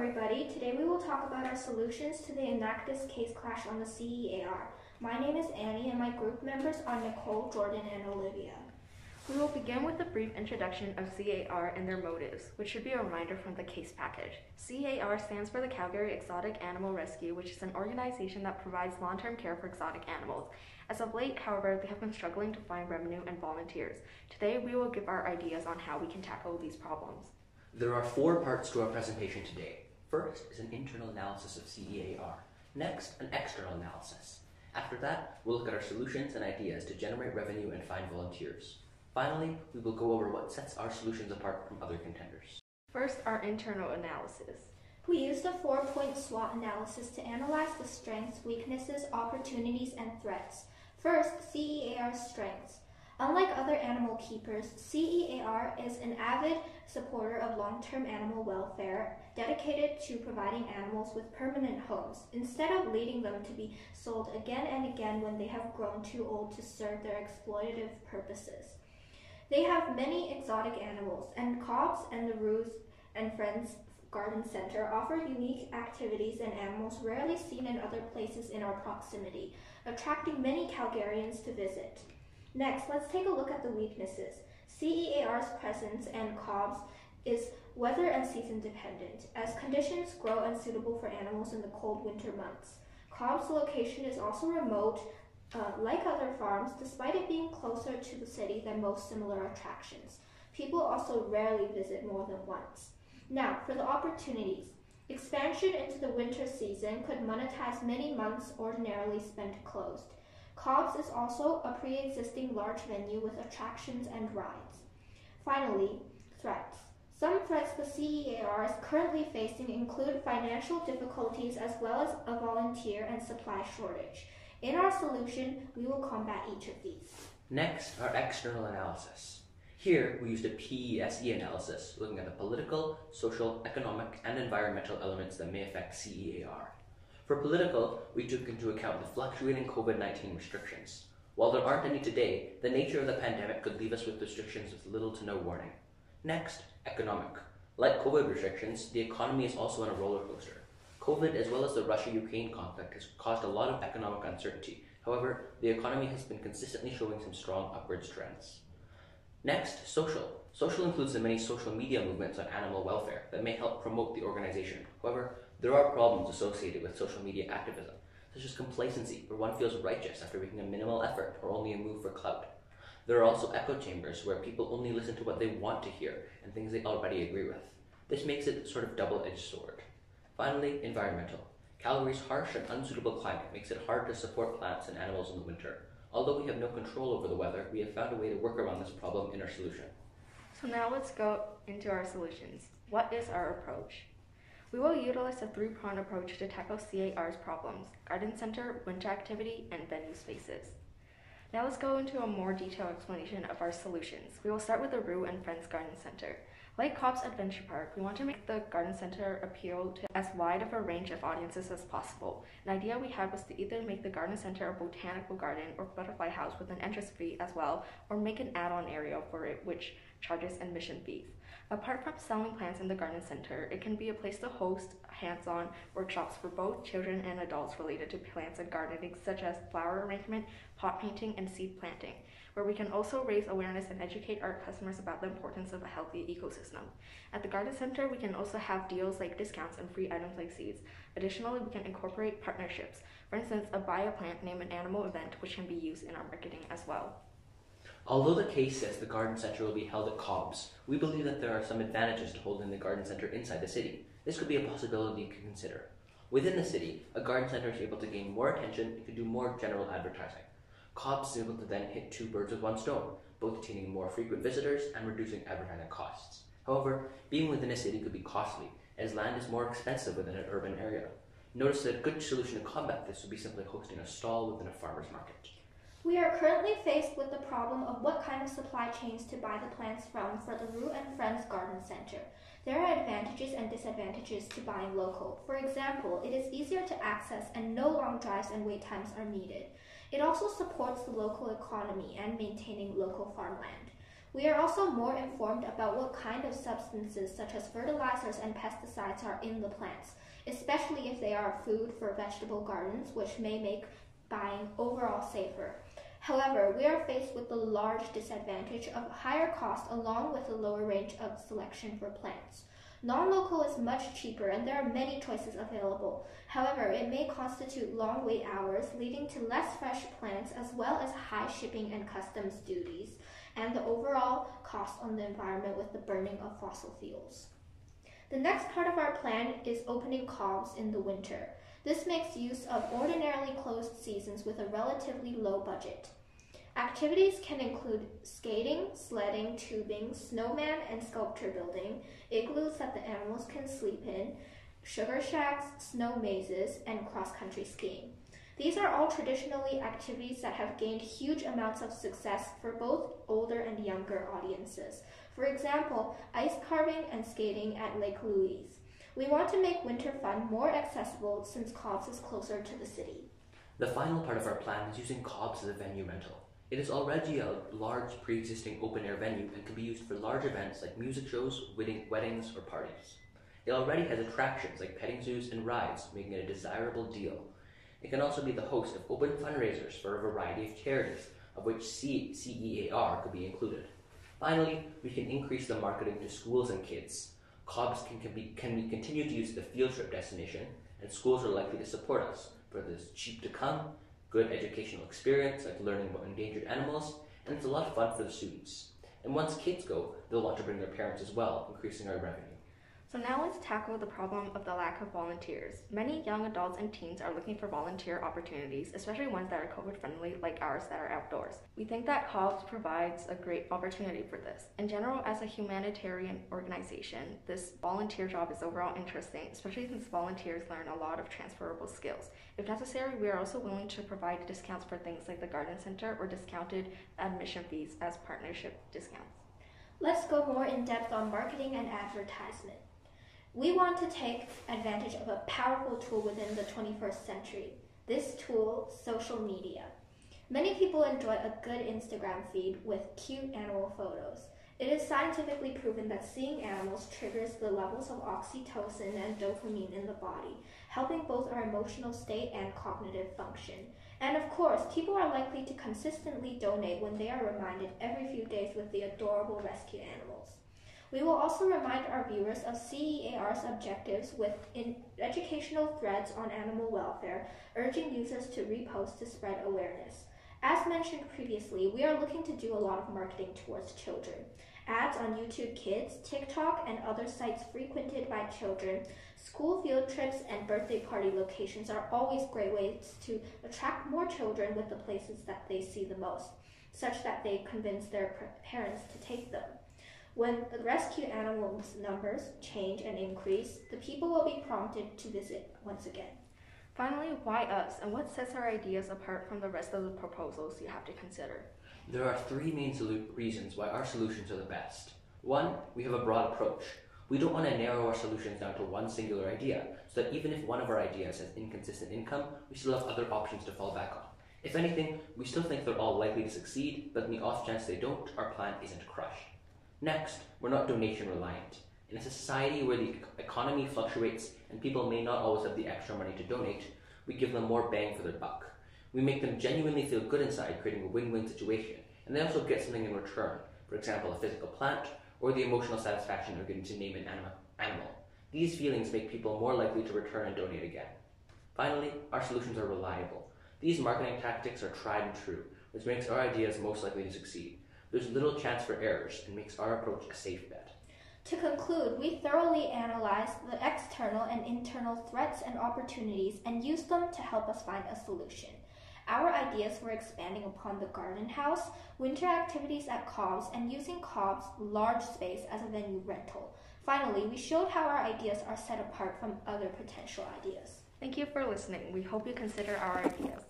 everybody. Today we will talk about our solutions to the Enactus case clash on the CEAR. My name is Annie and my group members are Nicole, Jordan, and Olivia. We will begin with a brief introduction of CAR and their motives, which should be a reminder from the case package. CAR stands for the Calgary Exotic Animal Rescue, which is an organization that provides long-term care for exotic animals. As of late, however, they have been struggling to find revenue and volunteers. Today, we will give our ideas on how we can tackle these problems. There are 4 parts to our presentation today. First is an internal analysis of CEAR. Next, an external analysis. After that, we'll look at our solutions and ideas to generate revenue and find volunteers. Finally, we will go over what sets our solutions apart from other contenders. First, our internal analysis. We used a 4-point SWOT analysis to analyze the strengths, weaknesses, opportunities, and threats. First, CEAR's strengths. Unlike other animal keepers, CEAR is an avid supporter of long-term animal welfare, dedicated to providing animals with permanent homes, instead of leading them to be sold again and again when they have grown too old to serve their exploitative purposes. They have many exotic animals, and Cobb's and the Ruse and Friends Garden Center offer unique activities and animals rarely seen in other places in our proximity, attracting many Calgarians to visit. Next, let's take a look at the weaknesses. CEAR's presence and Cobb's is weather and season dependent, as conditions grow unsuitable for animals in the cold winter months. Cobb's location is also remote, like other farms, despite it being closer to the city than most similar attractions. People also rarely visit more than once. Now, for the opportunities. Expansion into the winter season could monetize many months ordinarily spent closed. Cobb's is also a pre-existing large venue with attractions and rides. Finally, threats. Some threats the CEAR is currently facing include financial difficulties as well as a volunteer and supply shortage. In our solution, we will combat each of these. Next, our external analysis. Here, we used a PESE analysis, looking at the political, social, economic, and environmental elements that may affect CEAR. For political, we took into account the fluctuating COVID-19 restrictions. While there aren't any today, the nature of the pandemic could leave us with restrictions with little to no warning. Next, economic. Like COVID restrictions, the economy is also on a roller coaster. COVID, as well as the Russia-Ukraine conflict, has caused a lot of economic uncertainty. However, the economy has been consistently showing some strong upwards trends. Next, social. Social includes the many social media movements on animal welfare that may help promote the organization. However, there are problems associated with social media activism, such as complacency, where one feels righteous after making a minimal effort or only a move for clout. There are also echo chambers where people only listen to what they want to hear and things they already agree with. This makes it sort of double-edged sword. Finally, environmental. Calgary's harsh and unsuitable climate makes it hard to support plants and animals in the winter. Although we have no control over the weather, we have found a way to work around this problem in our solution. So now let's go into our solutions. What is our approach? We will utilize a 3-pronged approach to tackle CAR's problems: garden center, winter activity, and venue spaces. Now let's go into a more detailed explanation of our solutions. We will start with the Rue and Friends Garden Center. Like Cobb's Adventure Park, we want to make the garden center appeal to as wide of a range of audiences as possible. An idea we had was to either make the garden center a botanical garden or butterfly house with an entrance fee as well, or make an add-on area for it which charges admission fees. Apart from selling plants in the garden center, it can be a place to host hands-on workshops for both children and adults related to plants and gardening, such as flower arrangement, pot painting, and seed planting, where we can also raise awareness and educate our customers about the importance of a healthy ecosystem. At the garden center, we can also have deals like discounts and free items like seeds. Additionally, we can incorporate partnerships. For instance, a buy a plant, name an animal event, which can be used in our marketing as well. Although the case says the garden center will be held at Cobb's, we believe that there are some advantages to holding the garden center inside the city. This could be a possibility to consider. Within the city, a garden center is able to gain more attention and can do more general advertising. Cobb's is able to then hit 2 birds with 1 stone, both attaining more frequent visitors and reducing advertising costs. However, being within a city could be costly, as land is more expensive within an urban area. Notice that a good solution to combat this would be simply hosting a stall within a farmer's market. We are currently faced with the problem of what kind of supply chains to buy the plants from for the Rue and Friends Garden Center. There are advantages and disadvantages to buying local. For example, it is easier to access and no long drives and wait times are needed. It also supports the local economy and maintaining local farmland. We are also more informed about what kind of substances such as fertilizers and pesticides are in the plants, especially if they are food for vegetable gardens, which may make buying overall safer. However, we are faced with the large disadvantage of higher cost along with a lower range of selection for plants. Non-local is much cheaper and there are many choices available. However, it may constitute long wait hours, leading to less fresh plants as well as high shipping and customs duties, and the overall cost on the environment with the burning of fossil fuels. The next part of our plan is opening cobs in the winter. This makes use of ordinarily closed seasons with a relatively low budget. Activities can include skating, sledding, tubing, snowman and sculpture building, igloos that the animals can sleep in, sugar shacks, snow mazes, and cross-country skiing. These are all traditionally activities that have gained huge amounts of success for both older and younger audiences. For example, ice carving and skating at Lake Louise. We want to make winter fun more accessible since Cobbs is closer to the city. The final part of our plan is using Cobbs as a venue rental. It is already a large pre-existing open-air venue and can be used for large events like music shows, weddings, or parties. It already has attractions like petting zoos and rides, making it a desirable deal. It can also be the host of open fundraisers for a variety of charities, of which CEAR could be included. Finally, we can increase the marketing to schools and kids. Cobbs can be continued to use as a field trip destination, and schools are likely to support us for this cheap to come, good educational experience like learning about endangered animals, and it's a lot of fun for the students. And once kids go, they'll want to bring their parents as well, increasing our revenue. So now let's tackle the problem of the lack of volunteers. Many young adults and teens are looking for volunteer opportunities, especially ones that are COVID friendly like ours that are outdoors. We think that COBS provides a great opportunity for this. In general, as a humanitarian organization, this volunteer job is overall interesting, especially since volunteers learn a lot of transferable skills. If necessary, we are also willing to provide discounts for things like the garden center or discounted admission fees as partnership discounts. Let's go more in depth on marketing and advertisement. We want to take advantage of a powerful tool within the 21st century. This tool, social media. Many people enjoy a good Instagram feed with cute animal photos. It is scientifically proven that seeing animals triggers the levels of oxytocin and dopamine in the body, helping both our emotional state and cognitive function. And of course, people are likely to consistently donate when they are reminded every few days with the adorable rescue animals. We will also remind our viewers of CEAR's objectives with educational threads on animal welfare, urging users to repost to spread awareness. As mentioned previously, we are looking to do a lot of marketing towards children. Ads on YouTube Kids, TikTok, and other sites frequented by children, school field trips, and birthday party locations are always great ways to attract more children with the places that they see the most, such that they convince their parents to take them. When the rescue animals' numbers change and increase, the people will be prompted to visit once again. Finally, why us, and what sets our ideas apart from the rest of the proposals you have to consider? There are three main reasons why our solutions are the best. One, we have a broad approach. We don't want to narrow our solutions down to one singular idea, so that even if one of our ideas has inconsistent income, we still have other options to fall back on. If anything, we still think they're all likely to succeed, but in the off chance they don't, our plan isn't crushed. Next, we're not donation reliant. In a society where the economy fluctuates and people may not always have the extra money to donate, we give them more bang for their buck. We make them genuinely feel good inside, creating a win-win situation, and they also get something in return, for example, a physical plant, or the emotional satisfaction of getting to name an animal. These feelings make people more likely to return and donate again. Finally, our solutions are reliable. These marketing tactics are tried and true, which makes our ideas most likely to succeed. There's little chance for errors and makes our approach a safe bet. To conclude, we thoroughly analyzed the external and internal threats and opportunities and used them to help us find a solution. Our ideas were expanding upon the garden house, winter activities at Cobb's, and using Cobb's large space as a venue rental. Finally, we showed how our ideas are set apart from other potential ideas. Thank you for listening. We hope you consider our ideas.